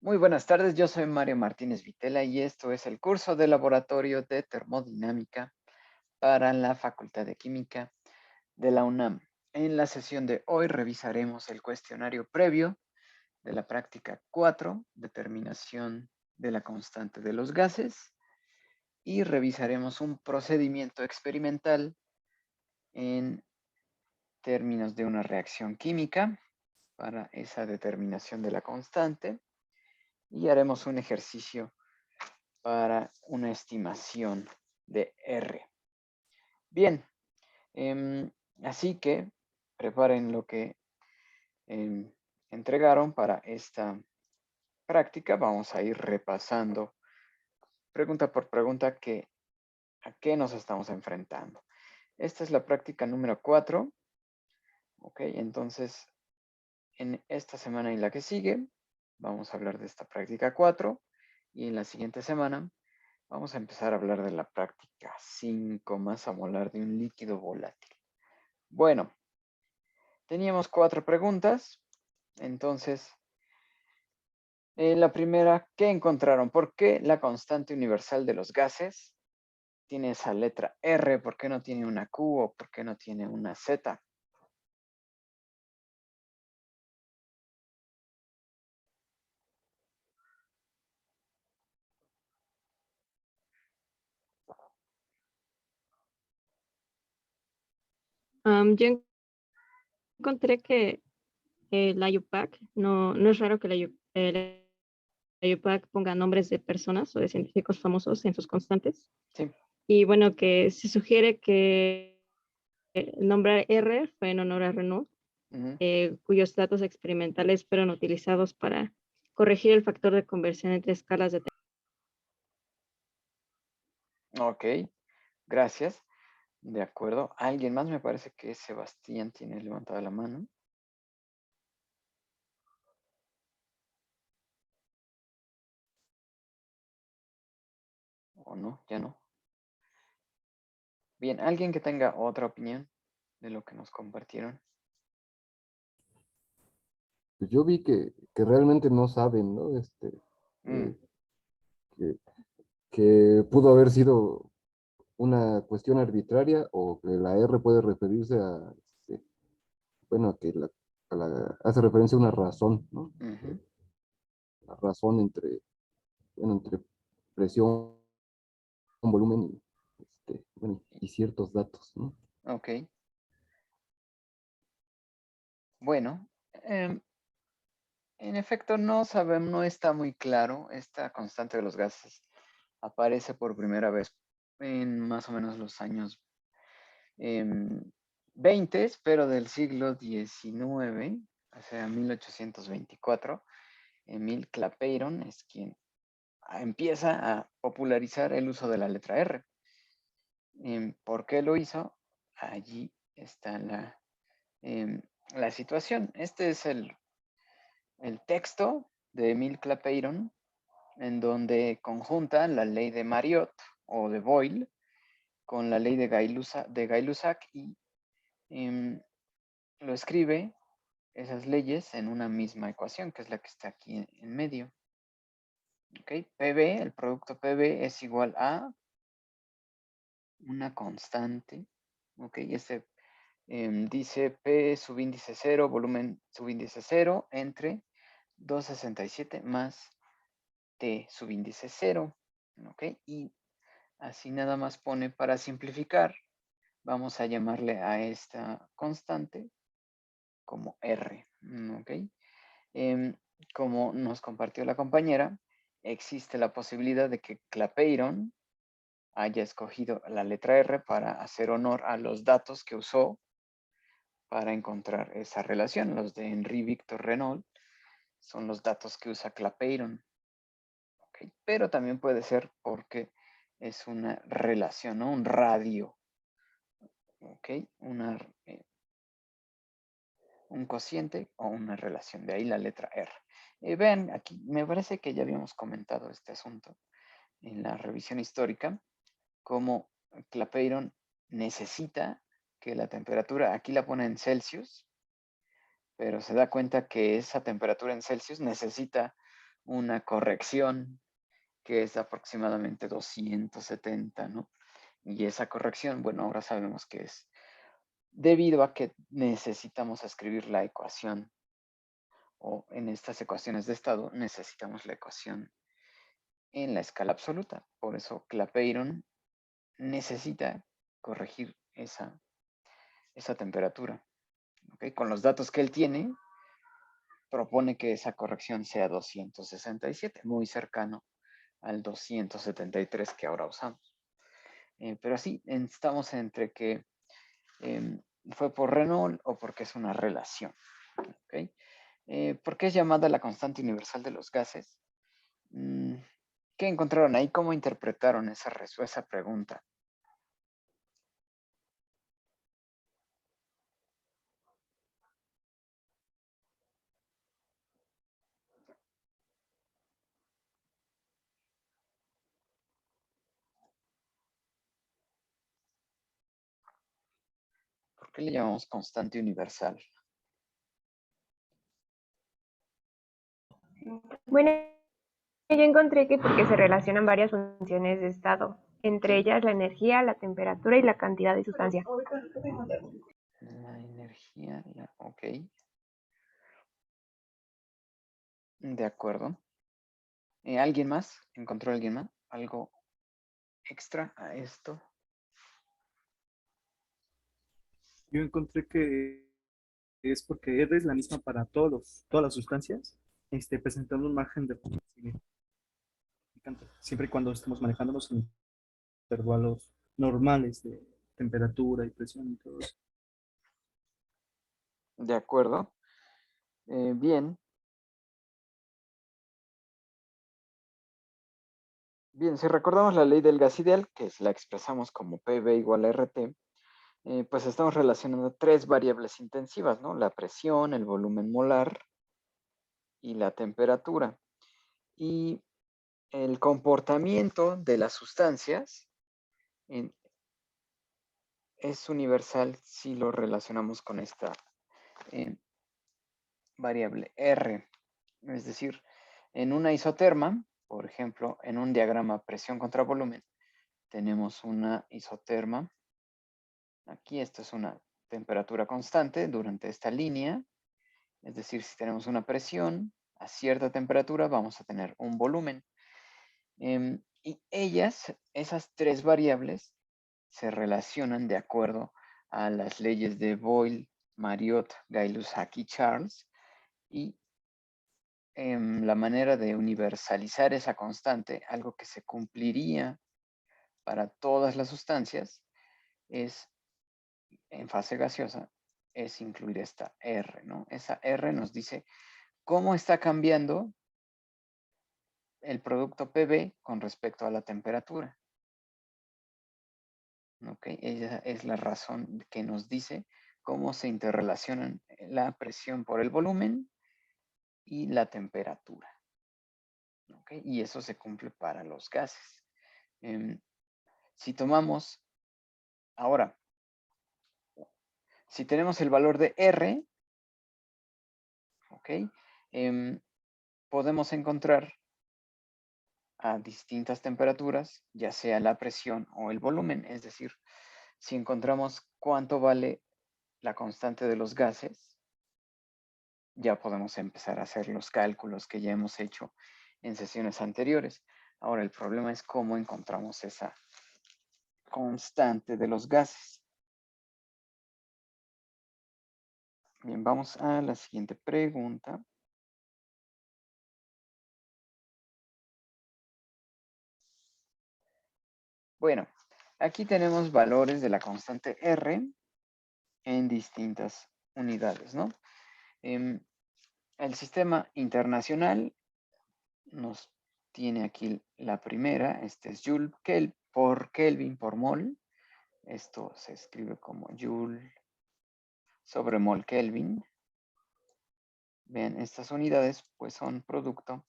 Muy buenas tardes, yo soy Mario Martínez Vitela y esto es el curso de laboratorio de termodinámica para la Facultad de Química de la UNAM. En la sesión de hoy revisaremos el cuestionario previo de la práctica 4, determinación de la constante de los gases, y revisaremos un procedimiento experimental en términos de una reacción química para esa determinación de la constante, y haremos un ejercicio para una estimación de R. Bien, así que preparen lo que entregaron para esta práctica. Vamos a ir repasando pregunta por pregunta a qué nos estamos enfrentando. Esta es la práctica número 4. Ok, entonces en esta semana y la que sigue vamos a hablar de esta práctica 4 y en la siguiente semana vamos a empezar a hablar de la práctica 5, masa molar de un líquido volátil. Bueno, teníamos 4 preguntas. Entonces, la primera, ¿qué encontraron? ¿Por qué la constante universal de los gases tiene esa letra R? ¿Por qué no tiene una Q o por qué no tiene una Z? Yo encontré que la UPAC, no es raro que la UPAC ponga nombres de personas o de científicos famosos en sus constantes. Sí. Y bueno, que se sugiere que el nombre R fue en honor a Renault, cuyos datos experimentales fueron utilizados para corregir el factor de conversión entre escalas de Ok, gracias. De acuerdo. ¿Alguien más? Me parece que Sebastián tiene levantada la mano. ¿O no? Ya no. Bien, ¿alguien que tenga otra opinión de lo que nos compartieron? Pues yo vi que realmente no saben, ¿no? Mm, Que, que pudo haber sido una cuestión arbitraria o que la R puede referirse bueno, hace referencia a una razón, ¿no? ujú. La razón entre presión, volumen bueno, y ciertos datos, ¿no? Ok. Bueno, en efecto, no sabemos, no está muy claro. Esta constante de los gases aparece por primera vez en más o menos los años 20, pero del siglo XIX, o sea, 1824. Emil Clapeyron es quien empieza a popularizar el uso de la letra R. ¿Por qué lo hizo? Allí está la situación. Este es el texto de Emil Clapeyron, en donde conjunta la ley de Mariotte o de Boyle con la ley de Gay-Lussac y lo escribe esas leyes en una misma ecuación, que es la que está aquí en medio. ¿Ok? PB, el producto PB es igual a una constante. ¿Ok? Dice P subíndice 0, volumen subíndice 0, entre 267 más T subíndice 0. ¿Ok? Y así nada más pone, para simplificar, vamos a llamarle a esta constante como R. ¿Ok? Como nos compartió la compañera, existe la posibilidad de que Clapeyron haya escogido la letra R para hacer honor a los datos que usó para encontrar esa relación. Los de Henri Victor Renault son los datos que usa Clapeyron. ¿Okay? Pero también puede ser porque es una relación, ¿no? Un radio. ¿Ok? Un cociente o una relación. De ahí la letra R. Vean, aquí me parece que ya habíamos comentado este asunto en la revisión histórica, cómo Clapeyron necesita que la temperatura, aquí la pone en Celsius, pero se da cuenta que esa temperatura en Celsius necesita una corrección que es aproximadamente 270, ¿no? Y esa corrección, bueno, ahora sabemos que es debido a que necesitamos escribir la ecuación, o en estas ecuaciones de estado necesitamos la ecuación en la escala absoluta. Por eso Clapeyron necesita corregir esa temperatura. ¿Okay? Con los datos que él tiene, propone que esa corrección sea 267, muy cercano al 273 que ahora usamos. Pero sí, estamos entre que fue por Renault o porque es una relación. ¿Okay? ¿Por qué es llamada la constante universal de los gases? ¿Qué encontraron ahí? ¿Cómo interpretaron esa pregunta? ¿Por qué le llamamos constante universal? Bueno, yo encontré que porque se relacionan varias funciones de estado, entre ellas la energía, la temperatura y la cantidad de sustancia. La energía, ok. De acuerdo. ¿Alguien más? ¿Encontró alguien más? ¿Algo extra a esto? Yo encontré que es porque R es la misma para todas las sustancias, presentando un margen de error significante, siempre y cuando estemos manejándonos en intervalos normales de temperatura y presión y todo eso. De acuerdo. Bien. Bien, si recordamos la ley del gas ideal, que la expresamos como PV igual a RT, pues estamos relacionando tres variables intensivas, ¿no? La presión, el volumen molar y la temperatura. Y el comportamiento de las sustancias es universal si lo relacionamos con esta variable R. Es decir, en una isoterma, por ejemplo, en un diagrama presión contra volumen, tenemos una isoterma. Aquí esto es una temperatura constante durante esta línea. Es decir, si tenemos una presión a cierta temperatura, vamos a tener un volumen. Y esas tres variables, se relacionan de acuerdo a las leyes de Boyle, Marriott, Gay-Lussac y Charles. Y la manera de universalizar esa constante, algo que se cumpliría para todas las sustancias, es en fase gaseosa, es incluir esta R, ¿no? Esa R nos dice cómo está cambiando el producto PV con respecto a la temperatura. ¿Ok? Esa es la razón que nos dice cómo se interrelacionan la presión por el volumen y la temperatura. ¿Ok? Y eso se cumple para los gases. Si tomamos, ahora, si tenemos el valor de R, ¿ok? Podemos encontrar a distintas temperaturas, ya sea la presión o el volumen, es decir, si encontramos cuánto vale la constante de los gases, ya podemos empezar a hacer los cálculos que ya hemos hecho en sesiones anteriores. Ahora, el problema es cómo encontramos esa constante de los gases. Bien, vamos a la siguiente pregunta. Bueno, aquí tenemos valores de la constante R en distintas unidades, ¿no? El sistema internacional nos tiene aquí la primera, este es Joule por Kelvin por mol. Esto se escribe como Joule sobre mol Kelvin. Vean, estas unidades pues son producto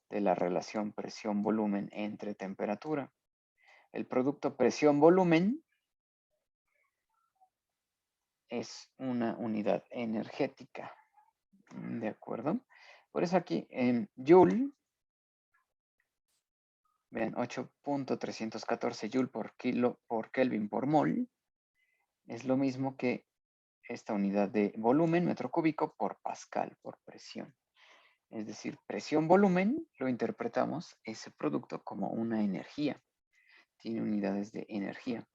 de la relación presión-volumen entre temperatura. El producto presión-volumen es una unidad energética. ¿De acuerdo? Por eso aquí en Joule Vean, 8.314 Joule por Kelvin por mol es lo mismo que esta unidad de volumen, metro cúbico, por pascal, por presión. Es decir, presión-volumen, lo interpretamos ese producto como una energía. Tiene unidades de energía.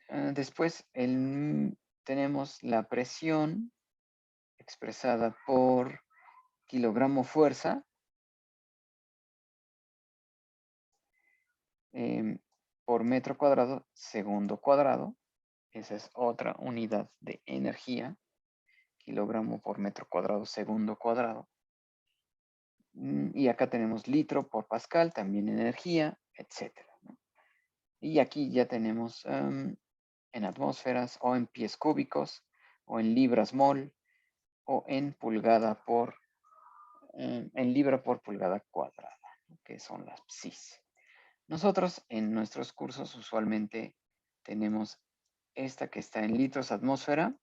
Después tenemos la presión expresada por kilogramo fuerza por metro cuadrado, segundo cuadrado. Esa es otra unidad de energía. Kilogramo por metro cuadrado, segundo cuadrado. Y acá tenemos litro por pascal, también energía, etc. ¿no? Y aquí ya tenemos en atmósferas o en pies cúbicos o en libras mol o en pulgada por, en libra por pulgada cuadrada, que son las psis. Nosotros en nuestros cursos usualmente tenemos esta que está en litros atmósfera,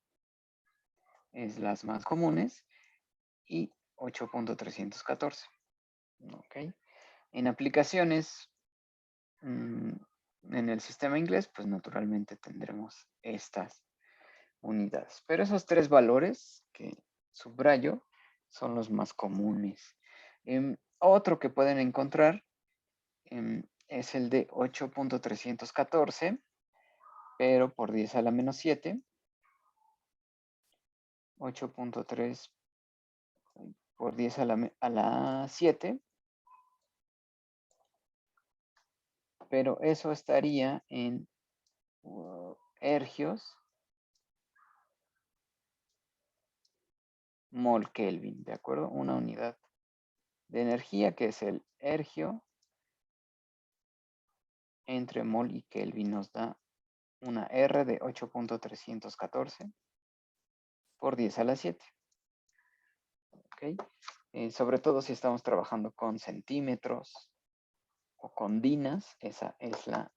es las más comunes, y 8.314. ¿Ok? En aplicaciones en el sistema inglés, pues naturalmente tendremos estas unidades. Pero esos tres valores que subrayo son los más comunes. Otro que pueden encontrar es el de 8.314, pero por 10 a la menos 7. 8.3 por 10 a la 7. Pero eso estaría en ergios mol Kelvin, ¿de acuerdo? Una unidad de energía que es el ergio entre mol y Kelvin nos da una R de 8.314 por 10 a la 7. ¿Okay? Sobre todo si estamos trabajando con centímetros o con dinas, esa es la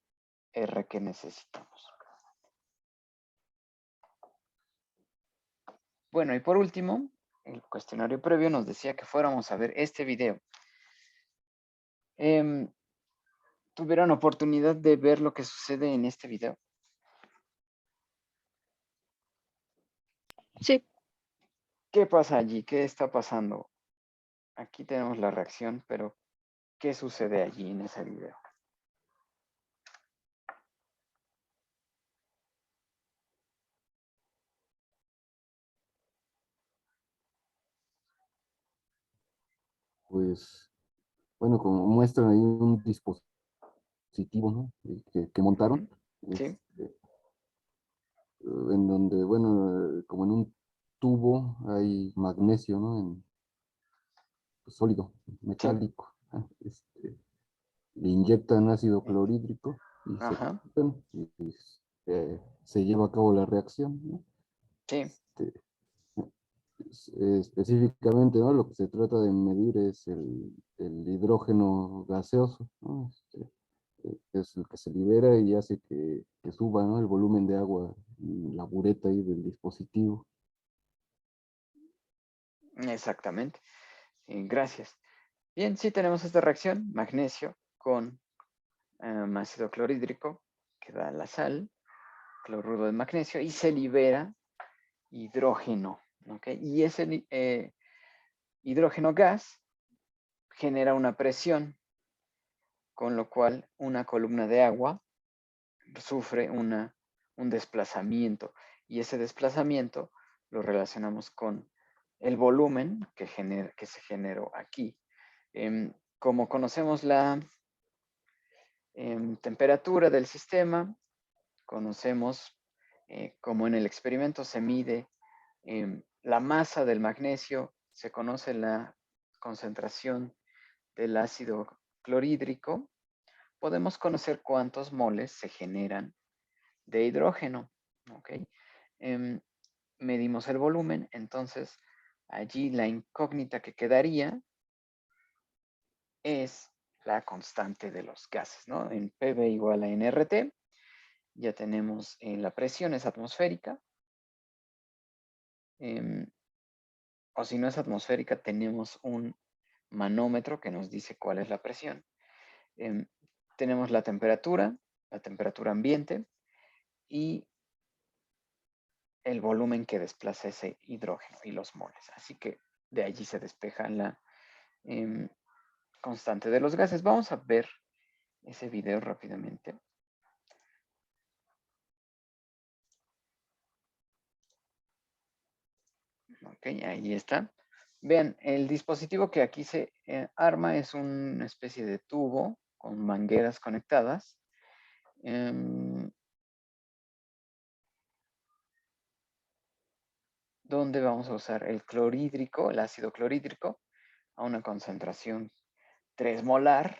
R que necesitamos. Bueno, y por último, el cuestionario previo nos decía que fuéramos a ver este video. ¿Tuvieron oportunidad de ver lo que sucede en este video? Sí. ¿Qué pasa allí? ¿Qué está pasando? Aquí tenemos la reacción, pero ¿qué sucede allí en ese video? Pues, bueno, como muestran ahí un dispositivo, ¿no? Que montaron, Sí. en donde, bueno, como en un tubo hay magnesio, ¿no? Pues, sólido, Sí. metálico. Le inyectan ácido clorhídrico y Ajá. bueno, se lleva a cabo la reacción, ¿no? Sí. Específicamente, ¿no? Lo que se trata de medir es el hidrógeno gaseoso, ¿no? Es el que se libera y hace que suba, ¿no? El volumen de agua en la bureta ahí del dispositivo. Exactamente. Gracias. Bien, sí tenemos esta reacción, magnesio con ácido clorhídrico, que da la sal, cloruro de magnesio, y se libera hidrógeno. ¿Okay? Y ese hidrógeno gas genera una presión, con lo cual una columna de agua sufre un desplazamiento. Y ese desplazamiento lo relacionamos con el volumen que se generó aquí. Como conocemos la temperatura del sistema, conocemos como en el experimento se mide la masa del magnesio, se conoce la concentración del ácido clorhídrico, podemos conocer cuántos moles se generan de hidrógeno. ¿Okay? Medimos el volumen, entonces allí la incógnita que quedaría es la constante de los gases, ¿no? En PV igual a nRT, ya tenemos la presión es atmosférica, o si no es atmosférica, tenemos un manómetro que nos dice cuál es la presión. Tenemos la temperatura ambiente y el volumen que desplaza ese hidrógeno y los moles. Así que de allí se despeja la constante de los gases. Vamos a ver ese video rápidamente. Ok, ahí está. Vean, el dispositivo que aquí se arma es una especie de tubo con mangueras conectadas. Donde vamos a usar el clorhídrico, el ácido clorhídrico, a una concentración 3 molar,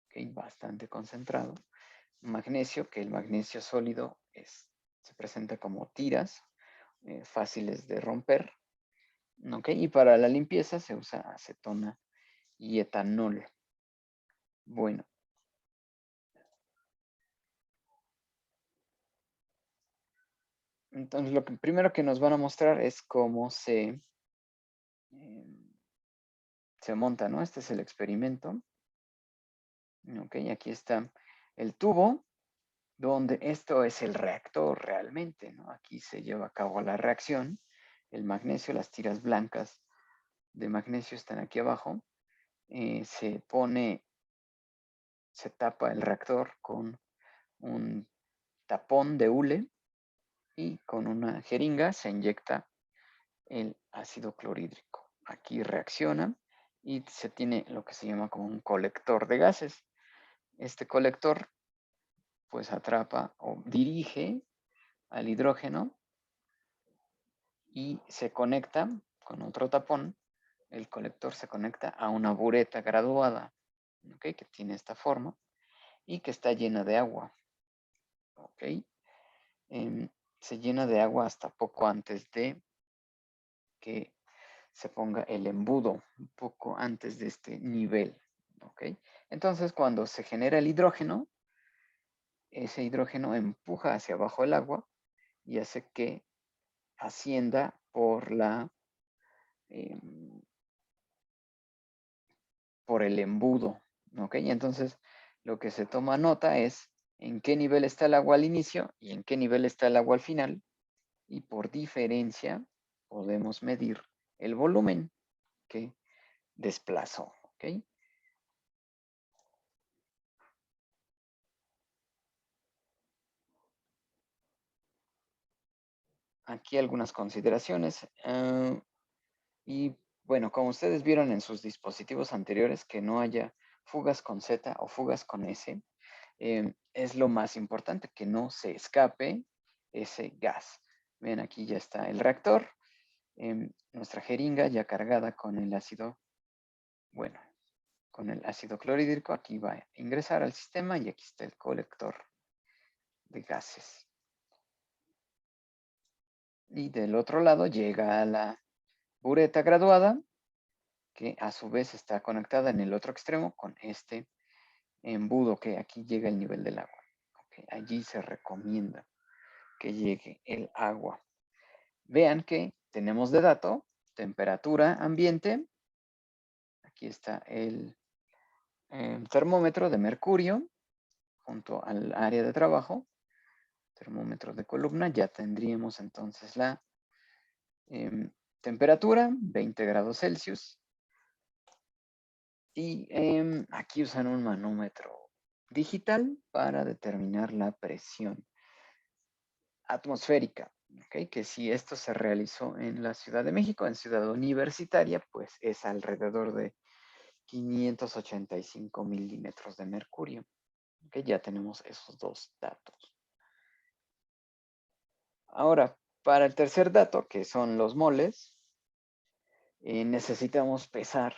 okay, bastante concentrado. Magnesio, que el magnesio sólido se presenta como tiras, fáciles de romper. Okay, y para la limpieza se usa acetona y etanol. Bueno. Entonces, lo primero que nos van a mostrar es cómo se monta, ¿no? Este es el experimento. Ok, aquí está el tubo, donde esto es el reactor realmente, ¿no? Aquí se lleva a cabo la reacción. El magnesio, las tiras blancas de magnesio están aquí abajo. Se tapa el reactor con un tapón de hule y con una jeringa se inyecta el ácido clorhídrico. Aquí reacciona y se tiene lo que se llama como un colector de gases. Este colector pues atrapa o dirige al hidrógeno y se conecta con otro tapón. El colector se conecta a una bureta graduada, ¿okay? Que tiene esta forma y que está llena de agua. ¿Okay? Se llena de agua hasta poco antes de que se ponga el embudo, un poco antes de este nivel. ¿Okay? Entonces, cuando se genera el hidrógeno, ese hidrógeno empuja hacia abajo el agua y hace que ascienda por por el embudo. ¿Ok? Y entonces, lo que se toma nota es en qué nivel está el agua al inicio y en qué nivel está el agua al final. Y por diferencia, podemos medir el volumen que desplazó. ¿Ok? Aquí algunas consideraciones. Y bueno, como ustedes vieron en sus dispositivos anteriores, que no haya fugas con Z o fugas con S, es lo más importante, que no se escape ese gas. Ven, aquí ya está el reactor, nuestra jeringa ya cargada con el ácido, bueno, con el ácido clorhídrico, aquí va a ingresar al sistema y aquí está el colector de gases. Y del otro lado llega a la bureta graduada, que a su vez está conectada en el otro extremo con este embudo que aquí llega el nivel del agua. Okay, allí se recomienda que llegue el agua. Vean que tenemos de dato temperatura ambiente. Aquí está el termómetro de mercurio junto al área de trabajo. Termómetro de columna. Ya tendríamos entonces la temperatura, 20 grados Celsius. Y aquí usan un manómetro digital para determinar la presión atmosférica. ¿Okay? Que si esto se realizó en la Ciudad de México, en Ciudad Universitaria, pues es alrededor de 585 milímetros de mercurio. ¿Okay? Ya tenemos esos dos datos. Ahora, para el tercer dato, que son los moles, necesitamos pesar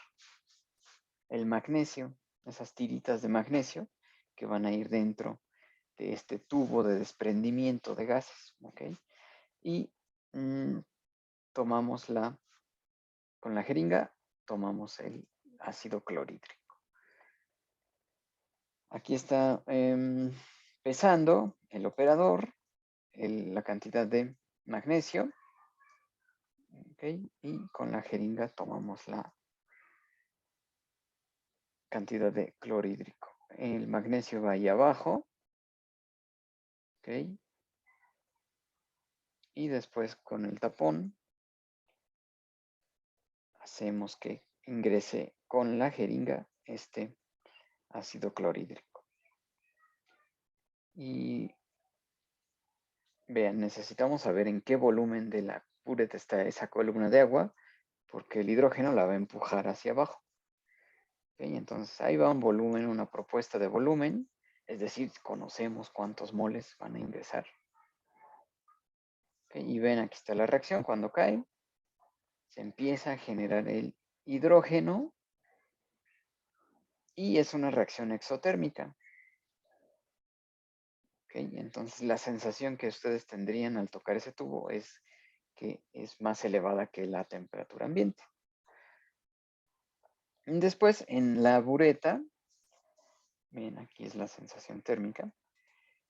el magnesio, esas tiritas de magnesio que van a ir dentro de este tubo de desprendimiento de gases, ¿ok? Y tomamos con la jeringa, tomamos el ácido clorhídrico. Aquí está pesando el operador la cantidad de magnesio, ¿ok? Y con la jeringa tomamos cantidad de clorhídrico. El magnesio va ahí abajo. Ok. Y después con el tapón hacemos que ingrese con la jeringa este ácido clorhídrico. Y vean, necesitamos saber en qué volumen de la bureta está esa columna de agua, porque el hidrógeno la va a empujar hacia abajo. ¿Okay? Entonces ahí va un volumen, una propuesta de volumen, es decir, conocemos cuántos moles van a ingresar. ¿Okay? Y ven, aquí está la reacción, cuando cae, se empieza a generar el hidrógeno y es una reacción exotérmica. ¿Okay? Entonces la sensación que ustedes tendrían al tocar ese tubo es que es más elevada que la temperatura ambiente. Después, en la bureta, ven, aquí es la sensación térmica.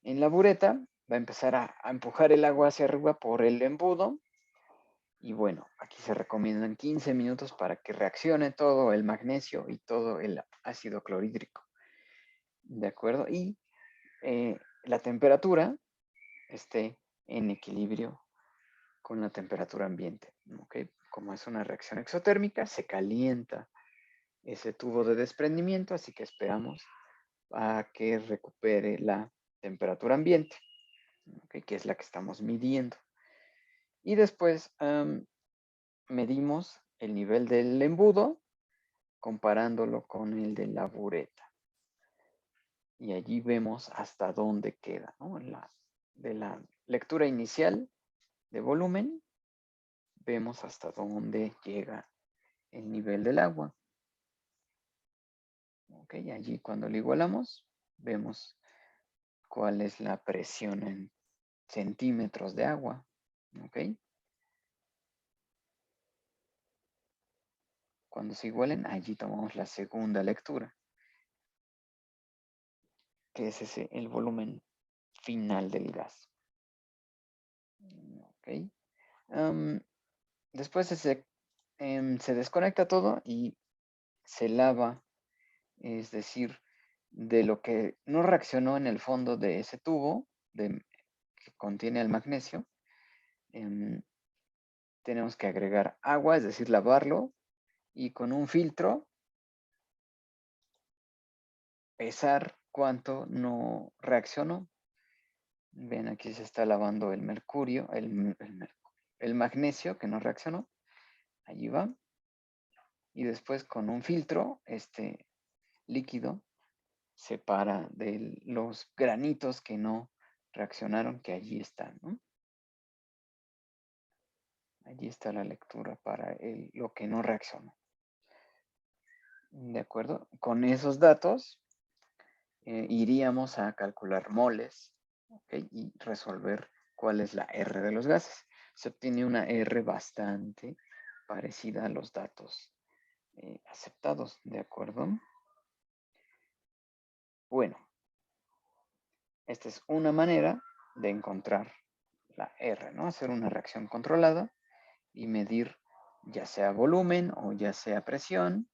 En la bureta va a empezar a empujar el agua hacia arriba por el embudo. Y bueno, aquí se recomiendan 15 minutos para que reaccione todo el magnesio y todo el ácido clorhídrico. ¿De acuerdo? Y la temperatura esté en equilibrio con la temperatura ambiente. ¿Okay? Como es una reacción exotérmica, se calienta ese tubo de desprendimiento, así que esperamos a que recupere la temperatura ambiente, ¿okay? Que es la que estamos midiendo. Y después medimos el nivel del embudo comparándolo con el de la bureta. Y allí vemos hasta dónde queda, ¿no? De la lectura inicial de volumen, vemos hasta dónde llega el nivel del agua. Ok, allí cuando lo igualamos, vemos cuál es la presión en centímetros de agua. Ok. Cuando se igualen, allí tomamos la segunda lectura, que es ese, el volumen final del gas. Ok. Después se desconecta todo y se lava, es decir, de lo que no reaccionó en el fondo de ese tubo que contiene el magnesio, tenemos que agregar agua, es decir, lavarlo, y con un filtro pesar cuánto no reaccionó. Ven, aquí se está lavando el mercurio, el magnesio que no reaccionó. Allí va. Y después con un filtro, este líquido separa de los granitos que no reaccionaron, que allí están, ¿no? Allí está la lectura para lo que no reaccionó. ¿De acuerdo? Con esos datos iríamos a calcular moles, ¿okay? Y resolver cuál es la R de los gases. Se obtiene una R bastante parecida a los datos aceptados, ¿de acuerdo? Bueno, esta es una manera de encontrar la R, ¿no? Hacer una reacción controlada y medir ya sea volumen o ya sea presión.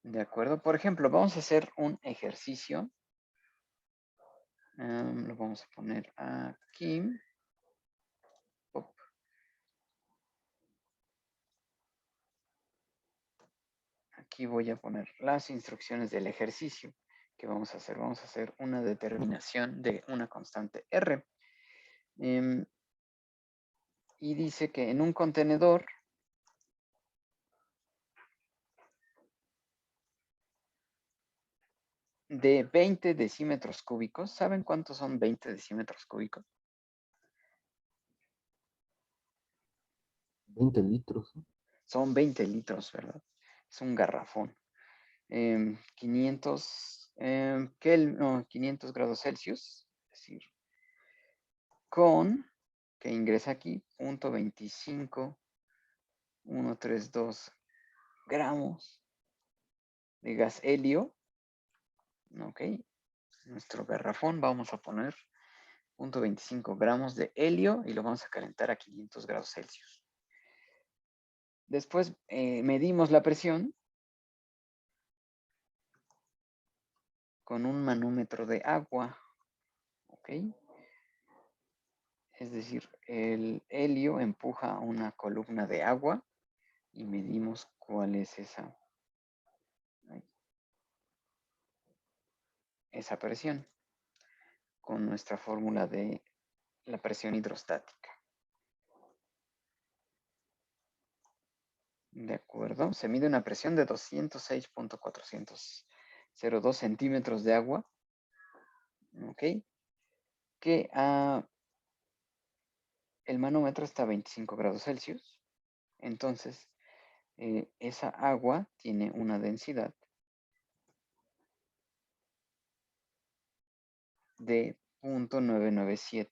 ¿De acuerdo? Por ejemplo, vamos a hacer un ejercicio. Lo vamos a poner aquí. Pop. Aquí voy a poner las instrucciones del ejercicio que vamos a hacer. Vamos a hacer una determinación de una constante R. Y dice que en un contenedor de 20 decímetros cúbicos. ¿Saben cuántos son 20 decímetros cúbicos? 20 litros. Son 20 litros, ¿verdad? Es un garrafón. 500, 500 grados Celsius, es decir, con, que ingresa aquí, 0.25132 gramos de gas helio. Ok, nuestro garrafón vamos a poner 0.25 gramos de helio y lo vamos a calentar a 500 grados Celsius. Después medimos la presión con un manómetro de agua, ¿ok? Es decir, el helio empuja una columna de agua y medimos cuál es esa presión con nuestra fórmula de la presión hidrostática. De acuerdo, se mide una presión de 206.402 centímetros de agua, ¿ok? Que el manómetro está a 25 grados Celsius. Entonces, esa agua tiene una densidad de 0.997.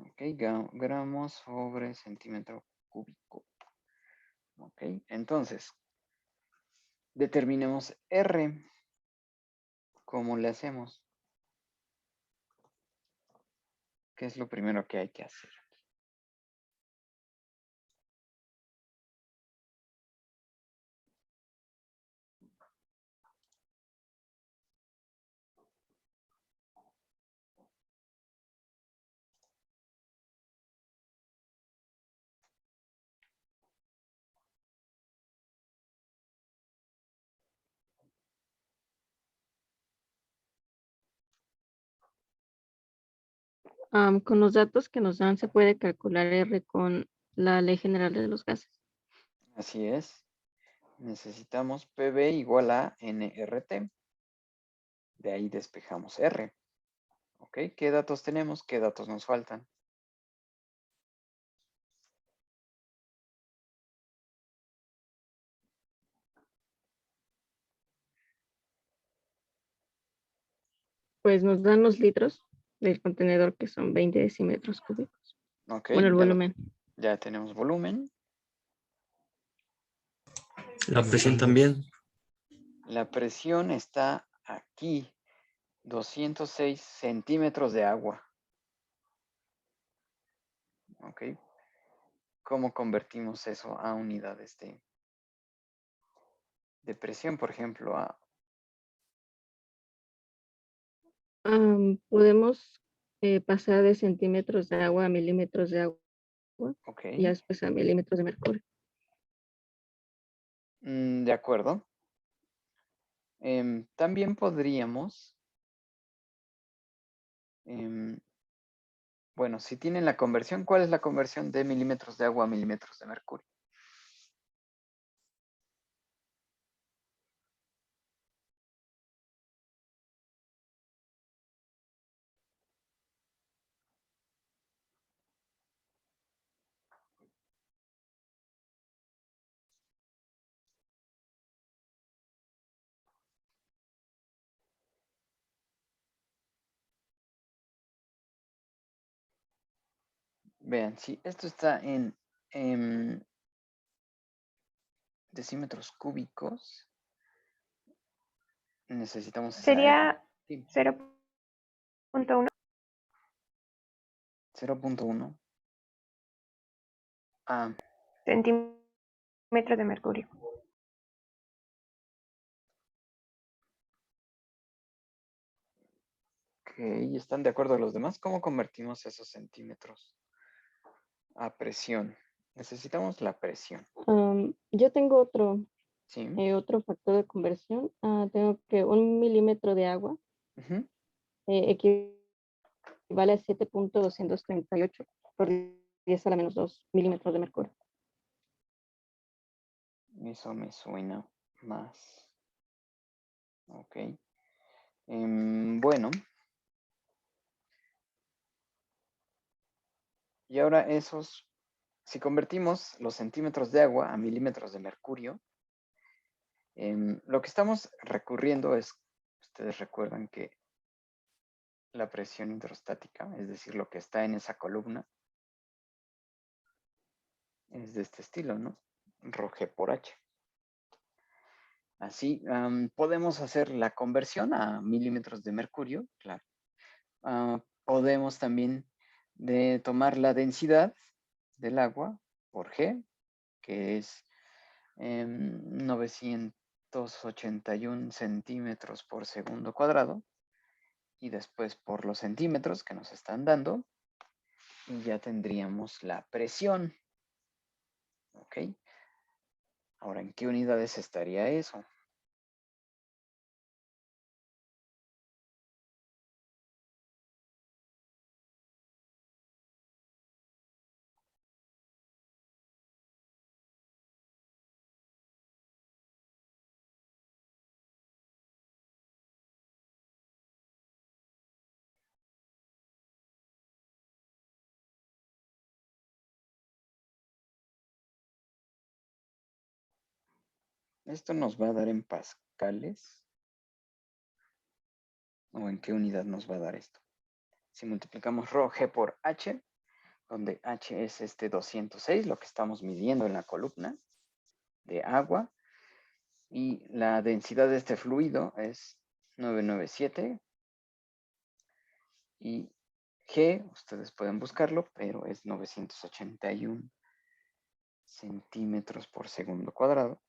Ok, gramos sobre centímetro cúbico. Ok, entonces, determinemos R. ¿Cómo le hacemos? ¿Qué es lo primero que hay que hacer? Con los datos que nos dan se puede calcular R con la ley general de los gases. Así es. Necesitamos PV igual a nRT. De ahí despejamos R. ¿Ok? ¿Qué datos tenemos? ¿Qué datos nos faltan? Pues nos dan los litros del contenedor, que son 20 decímetros cúbicos. Ok, Bueno, el volumen. ya tenemos volumen. La presión también. La presión está aquí. 206 centímetros de agua. ¿Ok? ¿Cómo convertimos eso a unidades de presión, por ejemplo? Podemos pasar de centímetros de agua a milímetros de agua Ok. y después a milímetros de mercurio. De acuerdo. También podríamos, bueno, si tienen la conversión, ¿cuál es la conversión de milímetros de agua a milímetros de mercurio? Vean, si esto está en decímetros cúbicos, necesitamos esa R. Sería Sí, 0.1 0.1. Ah, centímetros de mercurio. ok, ¿están de acuerdo los demás? ¿Cómo convertimos esos centímetros a presión? Necesitamos la presión. Yo tengo otro ¿Sí? factor de conversión. Tengo que 1 milímetro de agua Ujú. equivale a 7.238 por 10 a la menos 2 milímetros de mercurio. Eso me suena más. Ok. Bueno. Y ahora si convertimos los centímetros de agua a milímetros de mercurio, lo que estamos recurriendo es, ustedes recuerdan que la presión hidrostática, es decir, lo que está en esa columna, es de este estilo, ¿no? Ρ por H. Así, podemos hacer la conversión a milímetros de mercurio, claro. podemos también tomar la densidad del agua por G, que es 981 centímetros por segundo cuadrado, y después por los centímetros que nos están dando, y ya tendríamos la presión. ¿Ok? Ahora, ¿en qué unidades estaría eso? Esto nos va a dar en pascales. ¿O en qué unidad nos va a dar esto? Si multiplicamos ρg por h, donde h es este 206, lo que estamos midiendo en la columna de agua, y la densidad de este fluido es 997, y G, ustedes pueden buscarlo, pero es 981 centímetros por segundo cuadrado.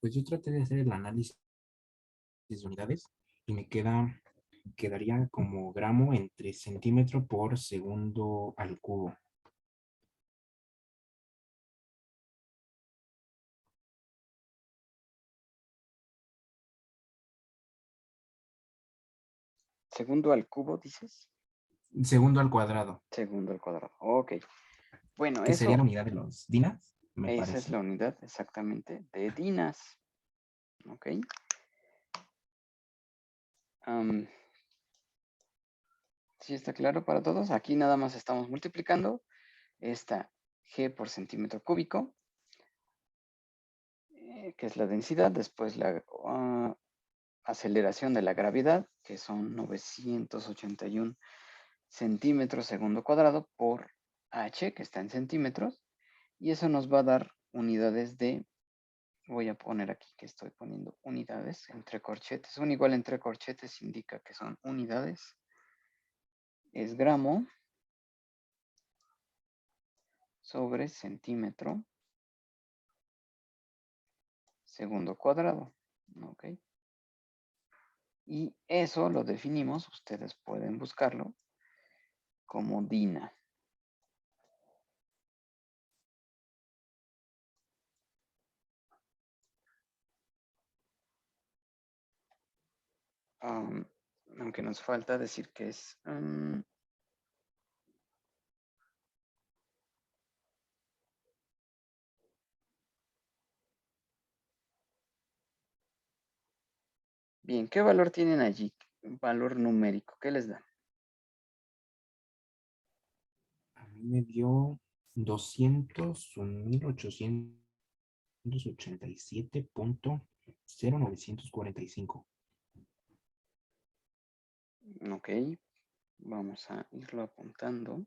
Pues yo traté de hacer el análisis de unidades y quedaría como gramo entre centímetro por segundo al cubo. Segundo al cubo, dices. Segundo al cuadrado. Segundo al cuadrado. Ok. Bueno, Que eso. sería la unidad de los dinas, me Esa parece. es la unidad exactamente de dinas. Ok. ¿Sí está claro para todos? Aquí nada más estamos multiplicando esta G por centímetro cúbico, que es la densidad, después la aceleración de la gravedad, que son 981 centímetros segundo cuadrado por H, que está en centímetros, y eso nos va a dar unidades de, voy a poner aquí que estoy poniendo unidades entre corchetes, un igual entre corchetes indica que son unidades, es gramo sobre centímetro segundo cuadrado, ¿ok? Y eso lo definimos, ustedes pueden buscarlo, como DINA. Aunque nos falta decir que es... bien, ¿qué valor tienen allí? Valor numérico, ¿qué les da? A mí me dio 201.887.0945. Ok, vamos a irlo apuntando.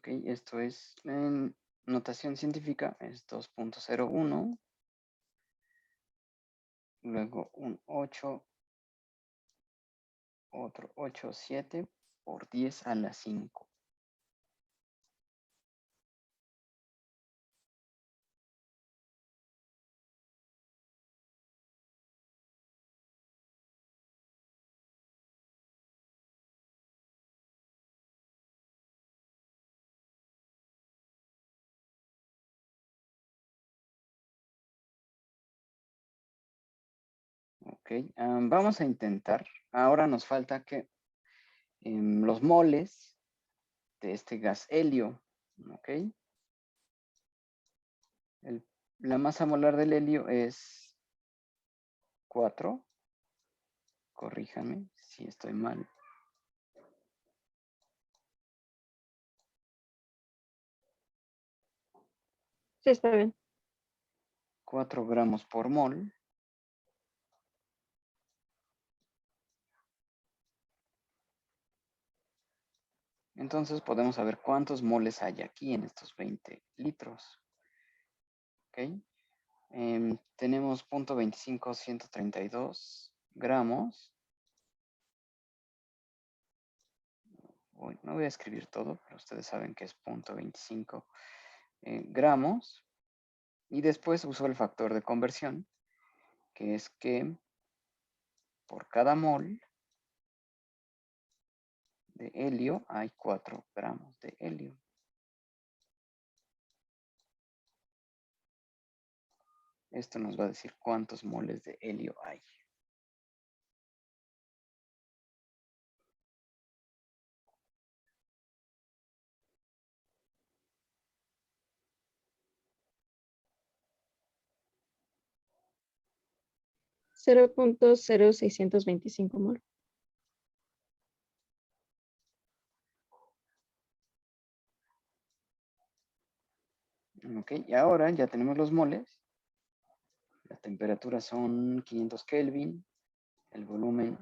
Ok, esto es en notación científica, es 2.01. Luego un 8, otro 8, 7 por 10 a la 5. Ok, vamos a intentar. Ahora nos falta que los moles de este gas helio, ok. La masa molar del helio es 4. Corríjame si estoy mal. Sí, está bien. 4 gramos por mol. Entonces podemos saber cuántos moles hay aquí en estos 20 litros. ¿Ok? Tenemos 0.25, 132 gramos. No voy a escribir todo, pero ustedes saben que es 0.25 gramos. Y después uso el factor de conversión, que es que por cada mol de helio hay 4 gramos de helio. Esto nos va a decir cuántos moles de helio hay. Cero punto cero 625 mol. Ok, y ahora ya tenemos los moles. La temperatura son 500 Kelvin. El volumen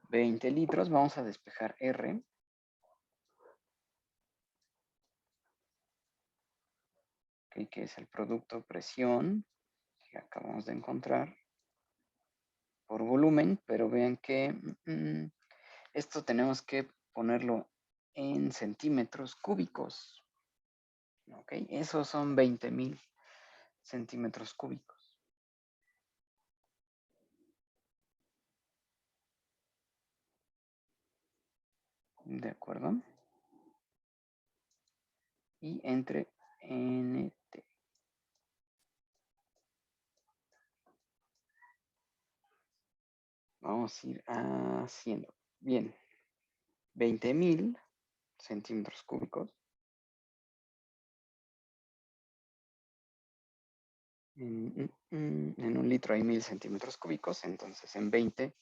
20 litros. Vamos a despejar R. Okay, que es el producto presión que acabamos de encontrar por volumen, pero vean que esto tenemos que ponerlo en centímetros cúbicos. Ok, esos son 20,000 centímetros cúbicos. ¿De acuerdo? Y entre NT. Vamos a ir haciendo. Bien. 20,000 centímetros cúbicos. En un litro hay 1,000 centímetros cúbicos, entonces en 20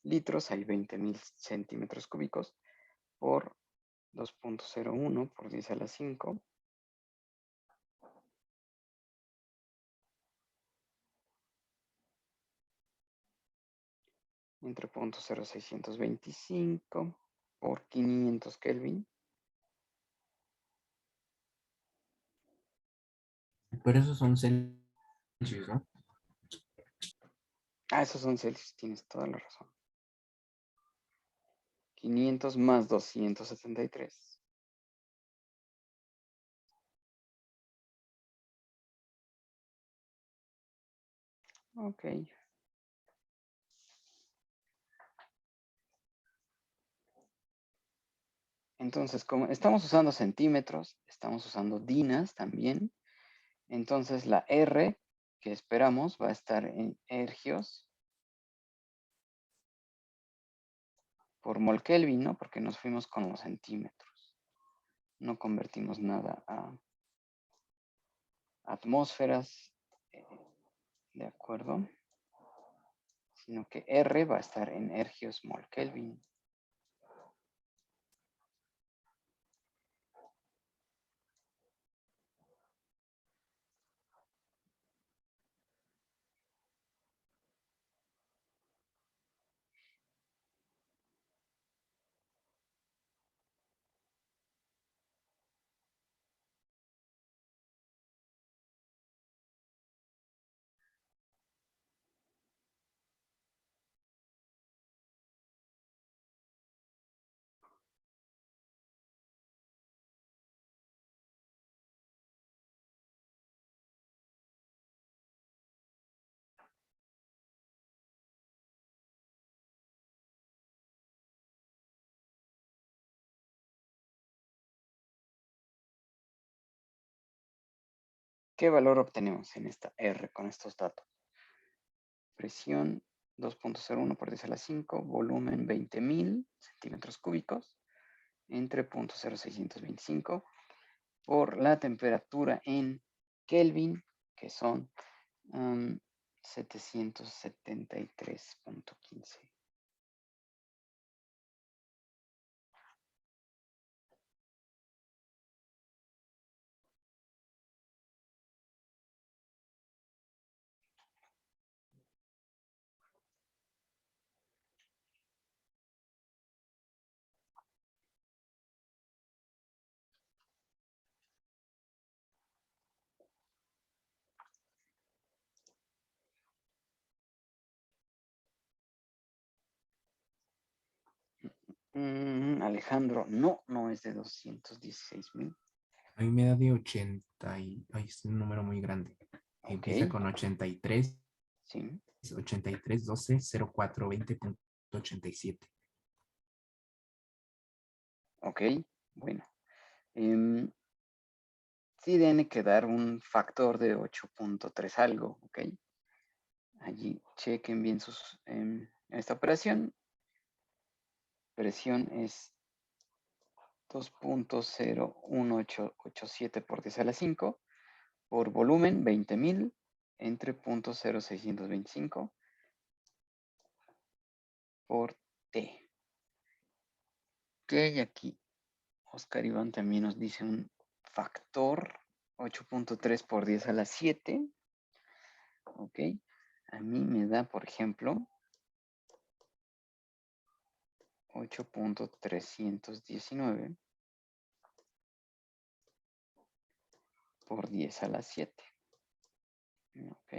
litros hay 20,000 centímetros cúbicos por 2.01 por 10 a la 5. Entre 0.0625 por 500 Kelvin. Pero esos son Celsius, ¿no? Esos son Celsius, tienes toda la razón. 500 más 273. Ok. Entonces, como estamos usando centímetros, estamos usando dinas también. Entonces, la R que esperamos va a estar en ergios por mol Kelvin, ¿no? Porque nos fuimos con los centímetros. No convertimos nada a atmósferas, ¿de acuerdo? Sino que R va a estar en ergios mol Kelvin. ¿Qué valor obtenemos en esta R con estos datos? Presión 2.01 por 10 a la 5, volumen 20.000 centímetros cúbicos entre 0.0625 por la temperatura en Kelvin, que son 773.15. Alejandro, no es de 216.000. A mí me da de 80 y... Ay, es un número muy grande. Ok. Empieza con 83. Sí. 83, 12, 04, 20.87. Ok, bueno. Sí tiene que dar un factor de 8.3 algo, ok. Allí chequen bien esta operación. Presión es 2.01887 por 10 a la 5 por volumen 20.000 entre 0.0625 por T. Ok, aquí Oscar Iván también nos dice un factor 8.3 por 10 a la 7. Ok, a mí me da, por ejemplo, 8.319 por 10 a la 7. Ok.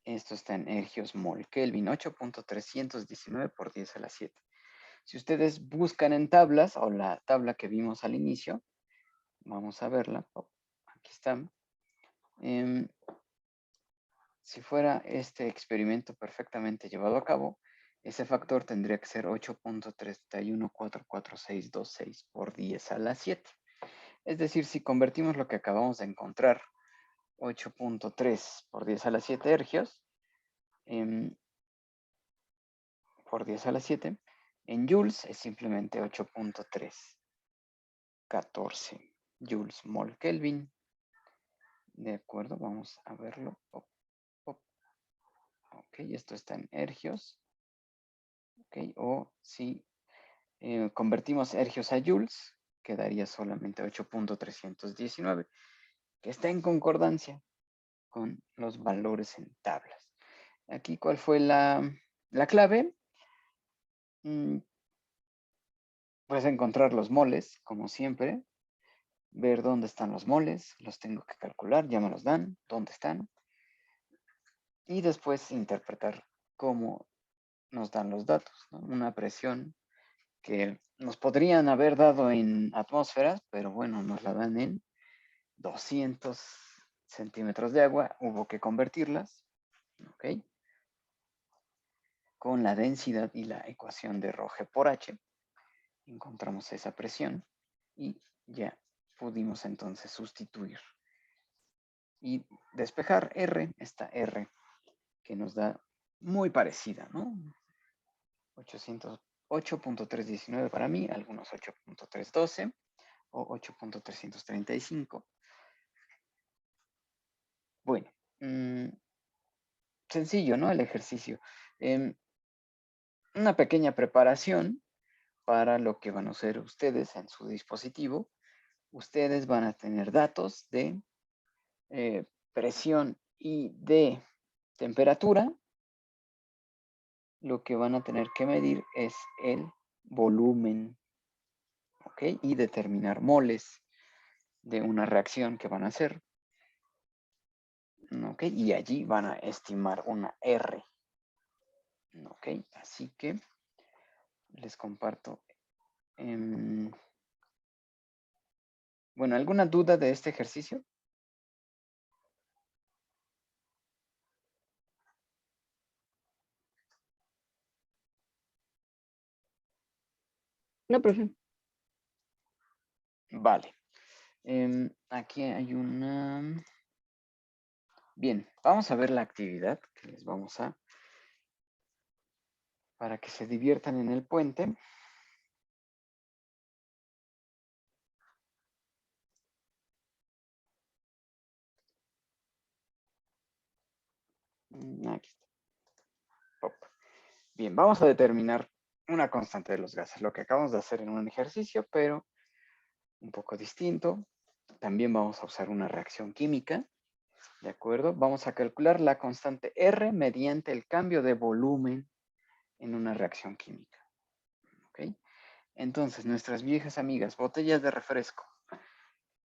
Esto está en ergios mol Kelvin, 8.319 por 10 a la 7. Si ustedes buscan en tablas, o la tabla que vimos al inicio, vamos a verla. Aquí está. Si fuera este experimento perfectamente llevado a cabo, ese factor tendría que ser 8.3144626 por 10 a la 7. Es decir, si convertimos lo que acabamos de encontrar, 8.3 por 10 a la 7 ergios, por 10 a la 7, en joules es simplemente 8.314 joules mol Kelvin. De acuerdo, vamos a verlo. Ok, esto está en ergios. Ok, o si convertimos ergios a joules, quedaría solamente 8.319, que está en concordancia con los valores en tablas. Aquí, ¿cuál fue la clave? Pues encontrar los moles, como siempre, ver dónde están los moles, los tengo que calcular, ya me los dan, dónde están, y después interpretar cómo nos dan los datos, ¿no? Una presión que nos podrían haber dado en atmósferas, pero bueno, nos la dan en 200 centímetros de agua, hubo que convertirlas, ¿ok? Con la densidad y la ecuación de Rho G por H, encontramos esa presión y ya pudimos entonces sustituir y despejar R, esta R que nos da muy parecida, ¿no? 8.319 para mí, algunos 8.312 o 8.335. Bueno, sencillo, ¿no? El ejercicio. Una pequeña preparación para lo que van a hacer ustedes en su dispositivo. Ustedes van a tener datos de presión y de temperatura. Lo que van a tener que medir es el volumen, ¿ok? Y determinar moles de una reacción que van a hacer, ¿ok? Y allí van a estimar una R, ¿ok? Así que les comparto. Bueno, ¿alguna duda de este ejercicio? No, profe. Vale. Aquí hay una... Bien, vamos a ver la actividad que les vamos a... para que se diviertan en el puente. Aquí está. Pop. Bien, vamos a determinar una constante de los gases, lo que acabamos de hacer en un ejercicio, pero un poco distinto. También vamos a usar una reacción química, ¿de acuerdo? Vamos a calcular la constante R mediante el cambio de volumen en una reacción química, ¿ok? Entonces, nuestras viejas amigas, botellas de refresco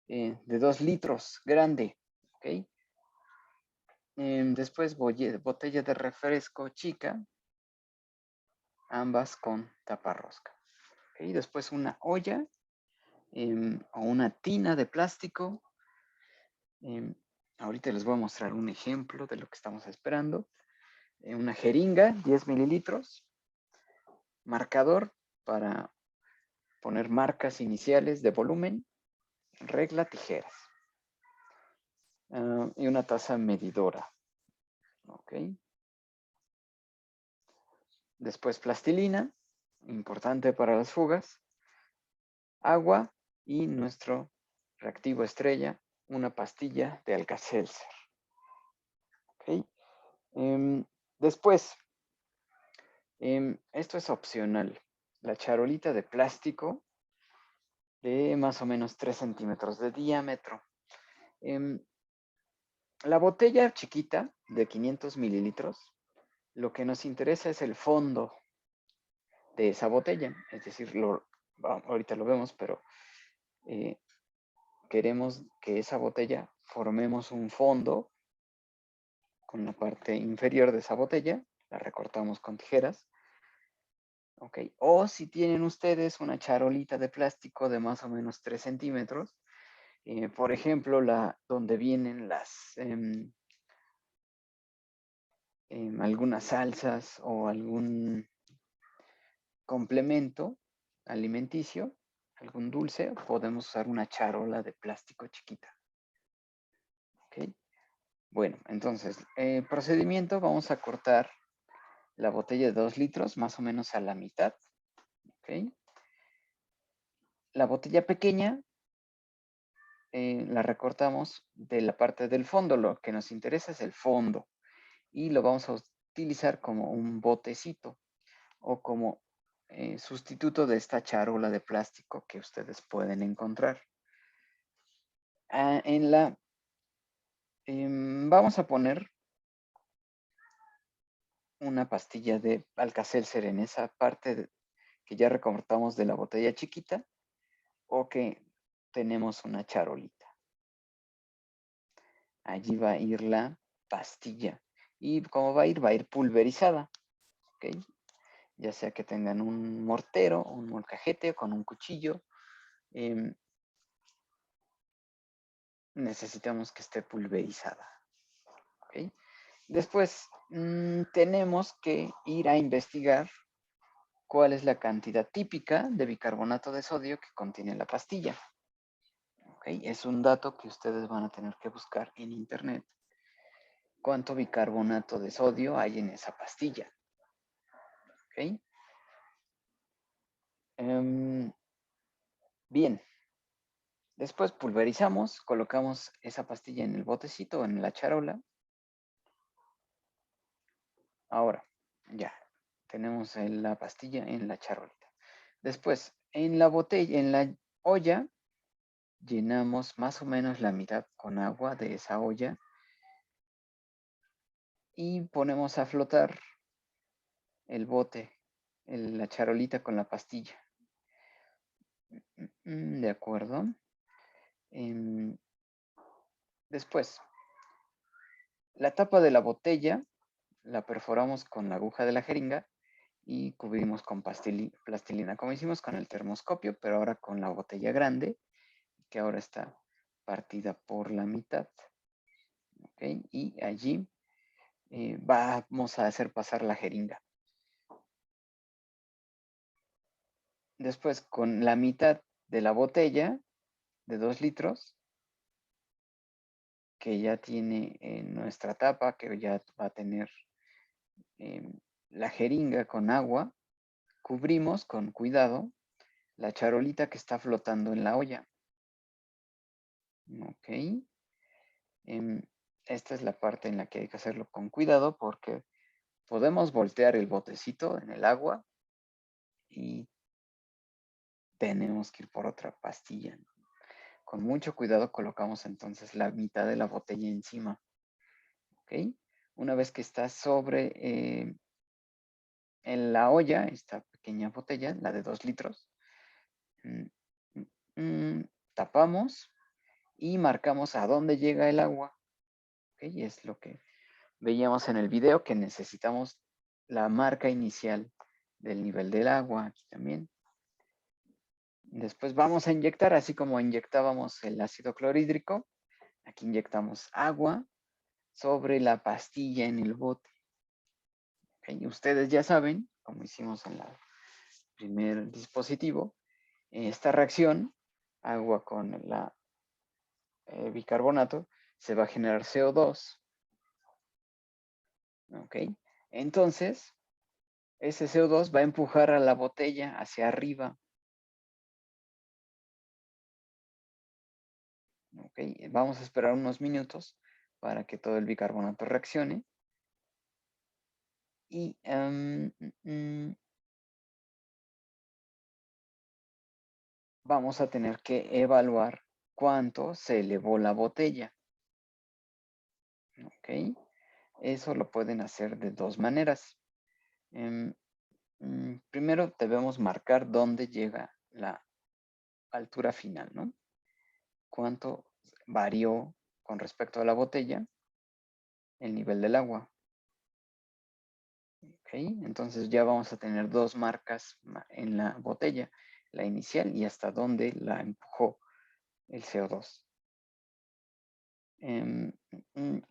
de 2 litros, grande, ¿ok? Después, botella de refresco chica, ambas con taparrosca. ¿Okay? Después una olla o una tina de plástico. Ahorita les voy a mostrar un ejemplo de lo que estamos esperando. Una jeringa, 10 mililitros. Marcador para poner marcas iniciales de volumen. Regla, tijeras. Y una taza medidora. Ok. Después plastilina, importante para las fugas. Agua y nuestro reactivo estrella, una pastilla de Alka-Seltzer. ¿Okay? Después, esto es opcional. La charolita de plástico de más o menos 3 centímetros de diámetro. La botella chiquita de 500 mililitros, lo que nos interesa es el fondo de esa botella. Es decir, ahorita lo vemos, pero queremos que esa botella formemos un fondo con la parte inferior de esa botella, la recortamos con tijeras. Ok, o si tienen ustedes una charolita de plástico de más o menos 3 centímetros, por ejemplo, donde vienen algunas salsas o algún complemento alimenticio, algún dulce, podemos usar una charola de plástico chiquita. Ok, bueno, entonces, procedimiento, vamos a cortar la botella de 2 litros, más o menos a la mitad. ¿Okay? La botella pequeña la recortamos de la parte del fondo. Lo que nos interesa es el fondo. Y lo vamos a utilizar como un botecito o como sustituto de esta charola de plástico que ustedes pueden encontrar. Vamos a poner una pastilla de Alka-Seltzer en esa parte que ya recortamos de la botella chiquita o que tenemos una charolita. Allí va a ir la pastilla. ¿Y cómo va a ir? Va a ir pulverizada. ¿Okay? Ya sea que tengan un mortero, un molcajete o con un cuchillo. Necesitamos que esté pulverizada. ¿Okay? Después tenemos que ir a investigar cuál es la cantidad típica de bicarbonato de sodio que contiene la pastilla. ¿Okay? Es un dato que ustedes van a tener que buscar en internet. ¿Cuánto bicarbonato de sodio hay en esa pastilla? ¿Okay? Bien. Después pulverizamos, colocamos esa pastilla en el botecito, en la charola. Ahora, ya, tenemos la pastilla en la charolita. Después, en la botella, en la olla, llenamos más o menos la mitad con agua de esa olla y ponemos a flotar el bote, la charolita con la pastilla. De acuerdo. Después, la tapa de la botella la perforamos con la aguja de la jeringa y cubrimos con plastilina, como hicimos con el termoscopio, pero ahora con la botella grande, que ahora está partida por la mitad. ¿Okay? Y allí vamos a hacer pasar la jeringa. Después, con la mitad de la botella, de 2 litros que ya tiene nuestra tapa, que ya va a tener la jeringa con agua. Cubrimos con cuidado la charolita que está flotando en la olla. Ok. Esta es la parte en la que hay que hacerlo con cuidado porque podemos voltear el botecito en el agua y tenemos que ir por otra pastilla, ¿no? Con mucho cuidado colocamos entonces la mitad de la botella encima. ¿Ok? Una vez que está sobre en la olla, esta pequeña botella, la de 2 litros, tapamos y marcamos a dónde llega el agua. ¿Ok? Y es lo que veíamos en el video, que necesitamos la marca inicial del nivel del agua aquí también. Después vamos a inyectar, así como inyectábamos el ácido clorhídrico, aquí inyectamos agua sobre la pastilla en el bote. ¿Okay? Ustedes ya saben, como hicimos en el primer dispositivo, esta reacción, agua con la bicarbonato, se va a generar CO2. ¿Ok? Entonces, ese CO2 va a empujar a la botella hacia arriba. ¿Ok? Vamos a esperar unos minutos para que todo el bicarbonato reaccione. Y vamos a tener que evaluar cuánto se elevó la botella. ¿Ok? Eso lo pueden hacer de 2 maneras. Primero debemos marcar dónde llega la altura final, ¿no? Cuánto varió con respecto a la botella el nivel del agua. ¿Ok? Entonces ya vamos a tener 2 marcas en la botella, la inicial y hasta dónde la empujó el CO2.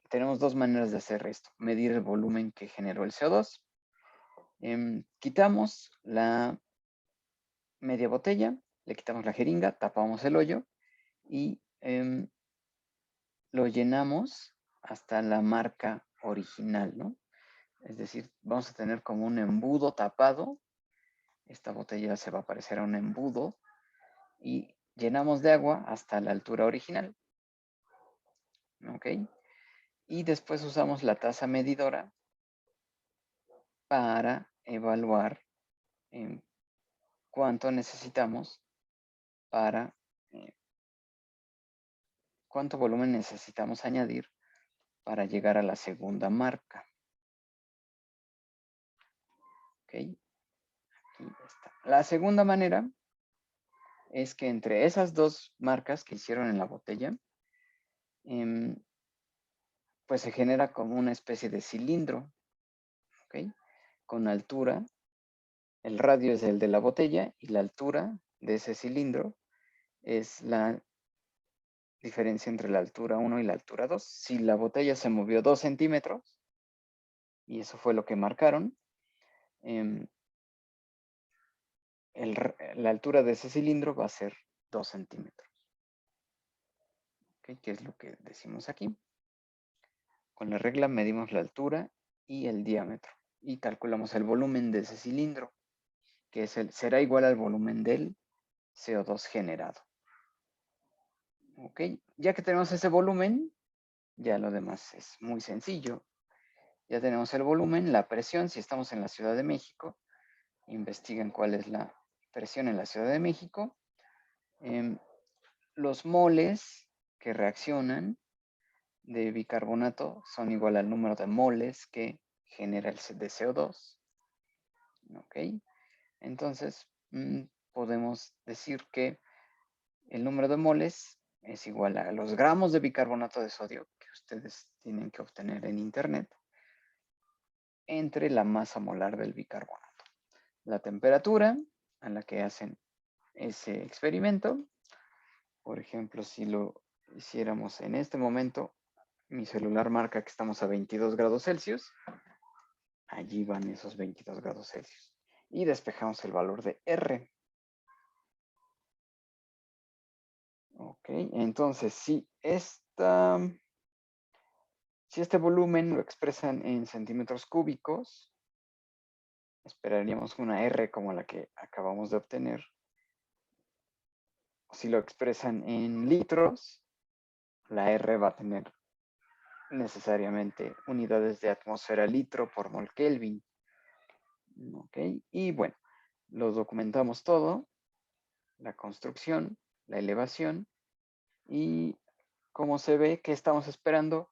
Tenemos 2 maneras de hacer esto. Medir el volumen que generó el CO2. Quitamos la media botella, le quitamos la jeringa, tapamos el hoyo y lo llenamos hasta la marca original, ¿no? Es decir, vamos a tener como un embudo tapado. Esta botella se va a parecer a un embudo y llenamos de agua hasta la altura original. ¿Ok? Y después usamos la taza medidora para evaluar cuánto necesitamos para, cuánto volumen necesitamos añadir para llegar a la segunda marca. ¿Ok? Aquí está. La segunda manera es que entre esas 2 marcas que hicieron en la botella, pues se genera como una especie de cilindro, ¿ok? Con altura, el radio es el de la botella y la altura de ese cilindro es la diferencia entre la altura 1 y la altura 2. Si la botella se movió 2 centímetros, y eso fue lo que marcaron, la altura de ese cilindro va a ser 2 centímetros. ¿Okay? ¿Qué es lo que decimos aquí? Con la regla medimos la altura y el diámetro y calculamos el volumen de ese cilindro, que será igual al volumen del CO2 generado. Ok, ya que tenemos ese volumen, ya lo demás es muy sencillo. Ya tenemos el volumen, la presión, si estamos en la Ciudad de México, investiguen cuál es la presión en la Ciudad de México. Los moles que reaccionan de bicarbonato son igual al número de moles que genera el de CO2. Ok, entonces podemos decir que el número de moles es igual a los gramos de bicarbonato de sodio que ustedes tienen que obtener en internet entre la masa molar del bicarbonato. La temperatura a la que hacen ese experimento, por ejemplo, si lo hiciéramos en este momento, mi celular marca que estamos a 22 grados Celsius, allí van esos 22 grados Celsius. Y despejamos el valor de R. Ok, entonces si este volumen lo expresan en centímetros cúbicos, esperaríamos una R como la que acabamos de obtener. Si lo expresan en litros, la R va a tener necesariamente unidades de atmósfera litro por mol Kelvin. Ok, y bueno, lo documentamos todo, la construcción, la elevación, y como se ve, ¿qué estamos esperando?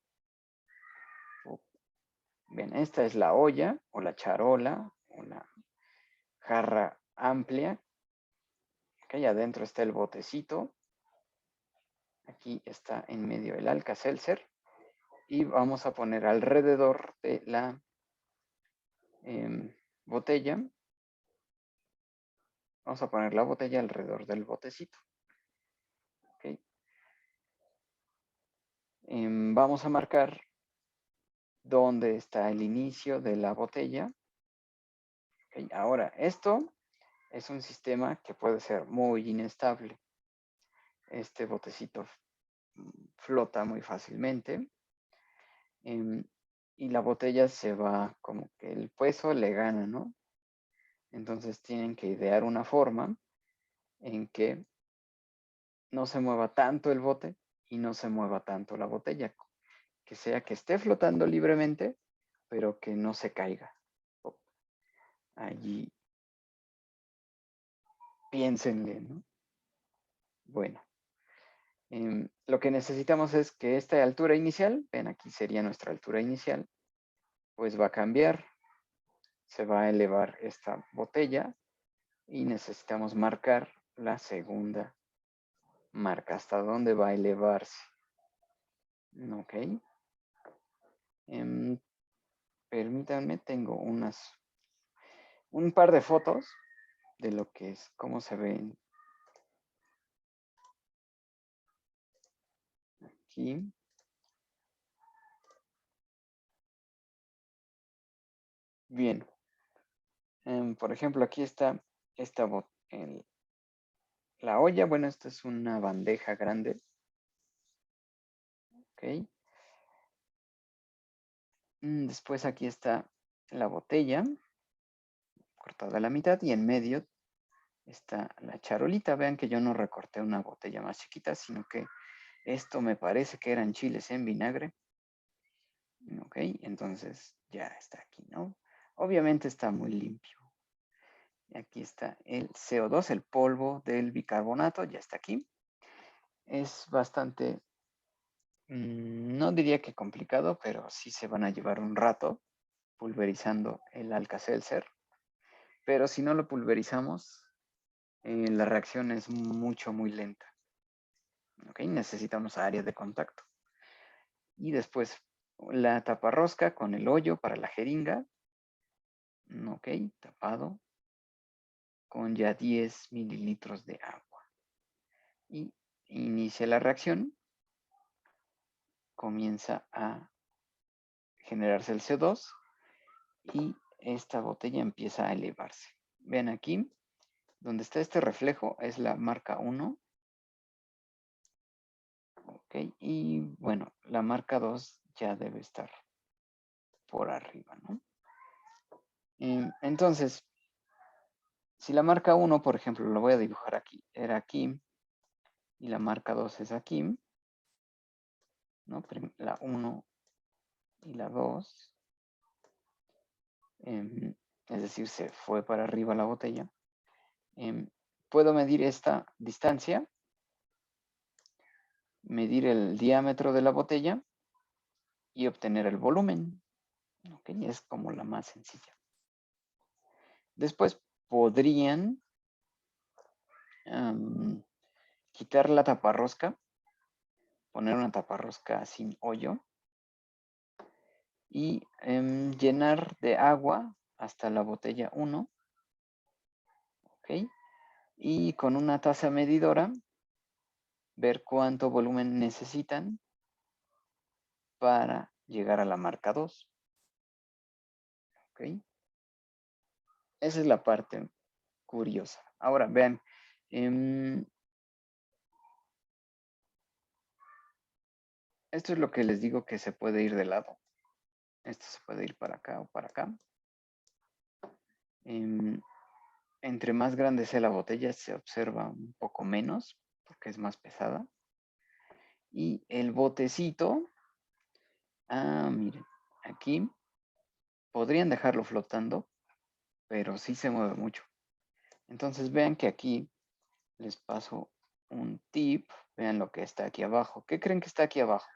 Bien, esta es la olla o la charola o la jarra amplia. Ok, adentro está el botecito. Aquí está en medio el Alka-Seltzer. Y vamos a poner alrededor de la botella. Vamos a poner la botella alrededor del botecito. Okay. Vamos a marcar dónde está el inicio de la botella. Okay. Ahora, esto es un sistema que puede ser muy inestable. Este botecito flota muy fácilmente. Y la botella se va, como que el peso le gana, ¿no? Entonces tienen que idear una forma en que no se mueva tanto el bote y no se mueva tanto la botella. Que sea que esté flotando libremente, pero que no se caiga. Allí piénsenle, ¿no? Bueno, lo que necesitamos es que esta altura inicial, ven, aquí sería nuestra altura inicial, pues va a cambiar. Se va a elevar esta botella y necesitamos marcar la segunda marca, hasta dónde va a elevarse. Ok. Permítanme, tengo un par de fotos de lo que es, cómo se ven aquí. Bien. Por ejemplo, aquí está la olla. Bueno, esta es una bandeja grande. Ok. Después aquí está la botella, cortada a la mitad, y en medio está la charolita. Vean que yo no recorté una botella más chiquita, sino que esto me parece que eran chiles en vinagre. Ok, entonces ya está aquí, ¿no? Obviamente está muy limpio. Aquí está el CO2, el polvo del bicarbonato, ya está aquí. Es bastante, no diría que complicado, pero sí se van a llevar un rato pulverizando el Alka-Seltzer. Pero si no lo pulverizamos, la reacción es muy lenta. Ok, necesitamos áreas de contacto. Y después la taparrosca con el hoyo para la jeringa. Ok, tapado con ya 10 mililitros de agua. Y inicia la reacción. Comienza a generarse el CO2 y esta botella empieza a elevarse. Ven aquí, donde está este reflejo es la marca 1. Ok, y bueno, la marca 2 ya debe estar por arriba, ¿no? Entonces, si la marca 1, por ejemplo, lo voy a dibujar aquí, era aquí, y la marca 2 es aquí, ¿no? La 1 y la 2, es decir, se fue para arriba la botella. Puedo medir esta distancia, medir el diámetro de la botella y obtener el volumen. ¿Ok? Es como la más sencilla. Después podrían quitar la taparrosca, poner una taparrosca sin hoyo y llenar de agua hasta la botella 1. ¿Ok? Y con una taza medidora ver cuánto volumen necesitan para llegar a la marca 2. ¿Ok? Esa es la parte curiosa. Ahora vean, Esto es lo que les digo que se puede ir de lado. Esto se puede ir para acá o para acá. Entre más grande sea la botella, se observa un poco menos, porque es más pesada. Y el botecito, miren, aquí podrían dejarlo flotando, pero sí se mueve mucho. Entonces vean que aquí les paso un tip. Vean lo que está aquí abajo. ¿Qué creen que está aquí abajo?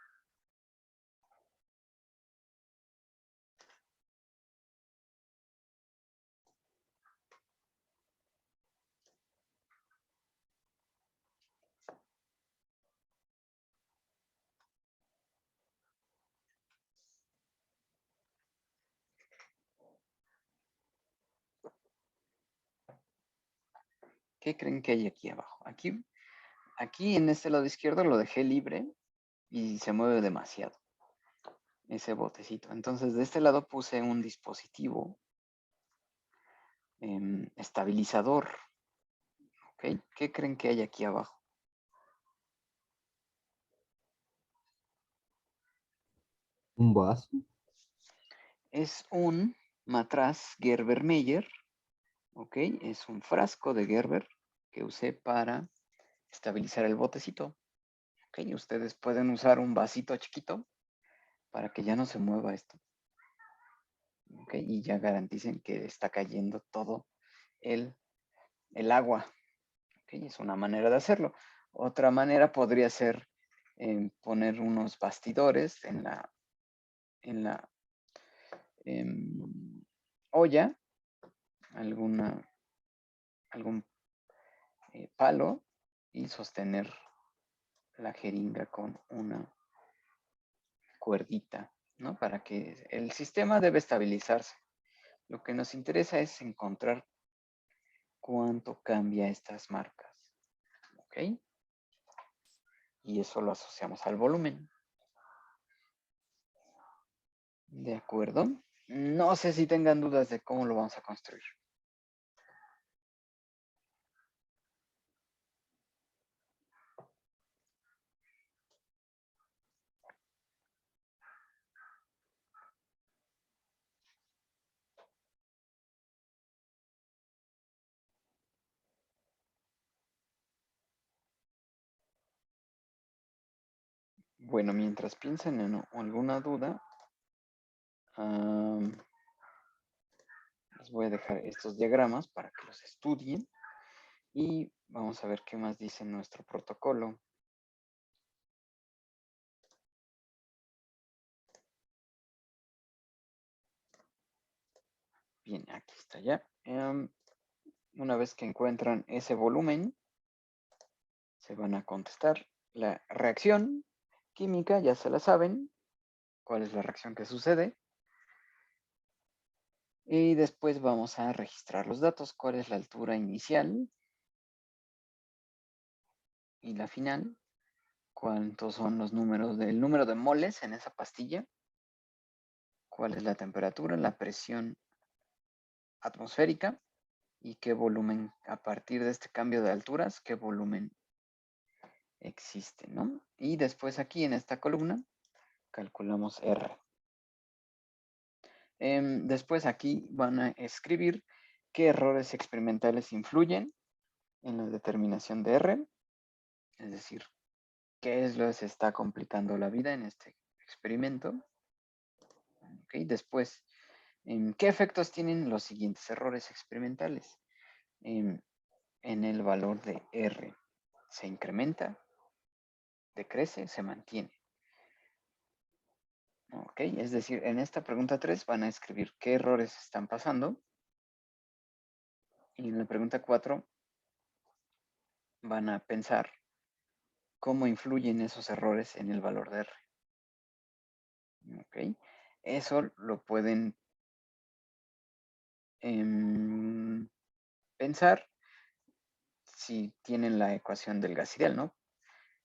¿Qué creen que hay aquí abajo? Aquí en este lado izquierdo lo dejé libre y se mueve demasiado ese botecito. Entonces de este lado puse un dispositivo estabilizador. ¿Ok? ¿Qué creen que hay aquí abajo? ¿Un vaso? Es un matraz Gerber-Meyer. ¿Ok? Es un frasco de Gerber que usé para estabilizar el botecito. ¿Ok? Ustedes pueden usar un vasito chiquito para que ya no se mueva esto. ¿Ok? Y ya garanticen que está cayendo todo el agua. ¿Ok? Es una manera de hacerlo. Otra manera podría ser poner unos bastidores en la olla, algún palo y sostener la jeringa con una cuerdita, ¿no? Para que el sistema debe estabilizarse. Lo que nos interesa es encontrar cuánto cambia estas marcas, ¿ok? Y eso lo asociamos al volumen. ¿De acuerdo? No sé si tengan dudas de cómo lo vamos a construir. Bueno, mientras piensen en alguna duda, les voy a dejar estos diagramas para que los estudien y vamos a ver qué más dice nuestro protocolo. Bien, aquí está ya. Una vez que encuentran ese volumen, se van a contestar la reacción química, ya se la saben, cuál es la reacción que sucede. Y después vamos a registrar los datos, cuál es la altura inicial y la final, cuántos son los números del número de moles en esa pastilla, cuál es la temperatura, la presión atmosférica y qué volumen, a partir de este cambio de alturas, qué volumen existe, ¿no? Y después aquí en esta columna calculamos R. Después aquí van a escribir qué errores experimentales influyen en la determinación de R, es decir, qué es lo que se está complicando la vida en este experimento. Okay. Después, ¿qué efectos tienen los siguientes errores experimentales? En el valor de R. ¿Se incrementa? ¿Decrece? ¿Se mantiene? Ok, es decir, en esta pregunta 3 van a escribir qué errores están pasando. Y en la pregunta 4 van a pensar cómo influyen esos errores en el valor de R. Ok, eso lo pueden pensar si tienen la ecuación del gas ideal, ¿no?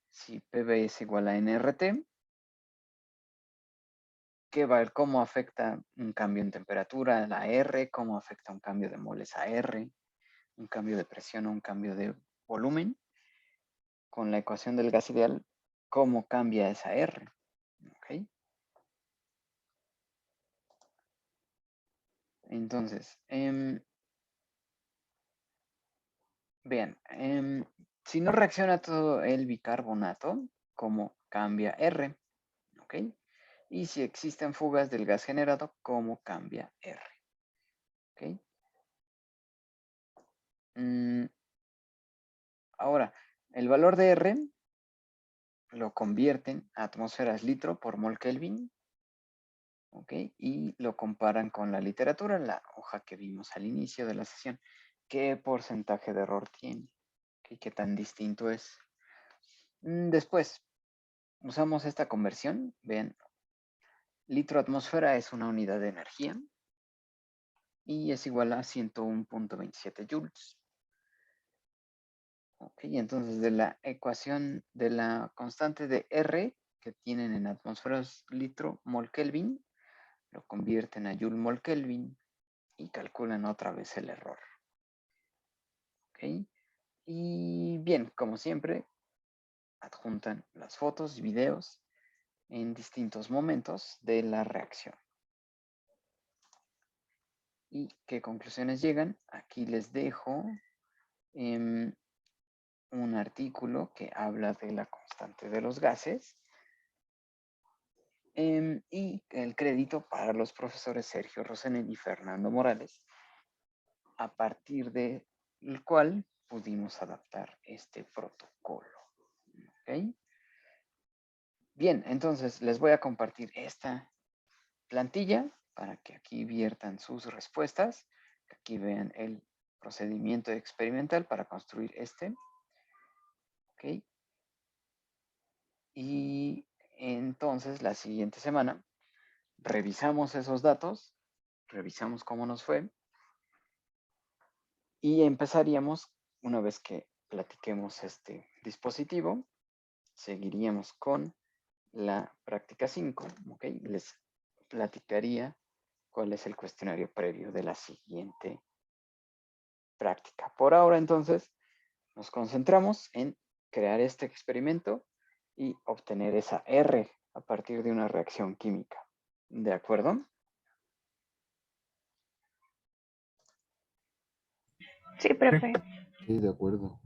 Si PV es igual a nRT, ¿cómo afecta un cambio en temperatura a la R? ¿Cómo afecta un cambio de moles a R? ¿Un cambio de presión o un cambio de volumen? Con la ecuación del gas ideal, ¿cómo cambia esa R? Entonces, vean, si no reacciona todo el bicarbonato, ¿cómo cambia R? ¿Ok? Y si existen fugas del gas generado, ¿cómo cambia R? ¿Ok? Ahora, el valor de R lo convierten a atmósferas litro por mol Kelvin, ¿ok? Y lo comparan con la literatura, la hoja que vimos al inicio de la sesión. ¿Qué porcentaje de error tiene? ¿Qué tan distinto es? Después, usamos esta conversión. Vean, litro atmósfera es una unidad de energía y es igual a 101.27 joules. Ok, entonces de la ecuación de la constante de R que tienen en atmósferas litro mol Kelvin, lo convierten a joule mol Kelvin y calculan otra vez el error. Ok, y bien, como siempre, adjuntan las fotos y videos en distintos momentos de la reacción. ¿Y qué conclusiones llegan? Aquí les dejo un artículo que habla de la constante de los gases y el crédito para los profesores Sergio Rosenel y Fernando Morales, a partir del cual pudimos adaptar este protocolo. ¿Ok? Bien, entonces les voy a compartir esta plantilla para que aquí viertan sus respuestas. Aquí vean el procedimiento experimental para construir este. ¿Ok? Y entonces la siguiente semana revisamos esos datos, revisamos cómo nos fue y empezaríamos, una vez que platiquemos este dispositivo, seguiríamos con la práctica 5, ¿ok? Les platicaría cuál es el cuestionario previo de la siguiente práctica. Por ahora, entonces, nos concentramos en crear este experimento y obtener esa R a partir de una reacción química. ¿De acuerdo? Sí, profe. Sí, de acuerdo.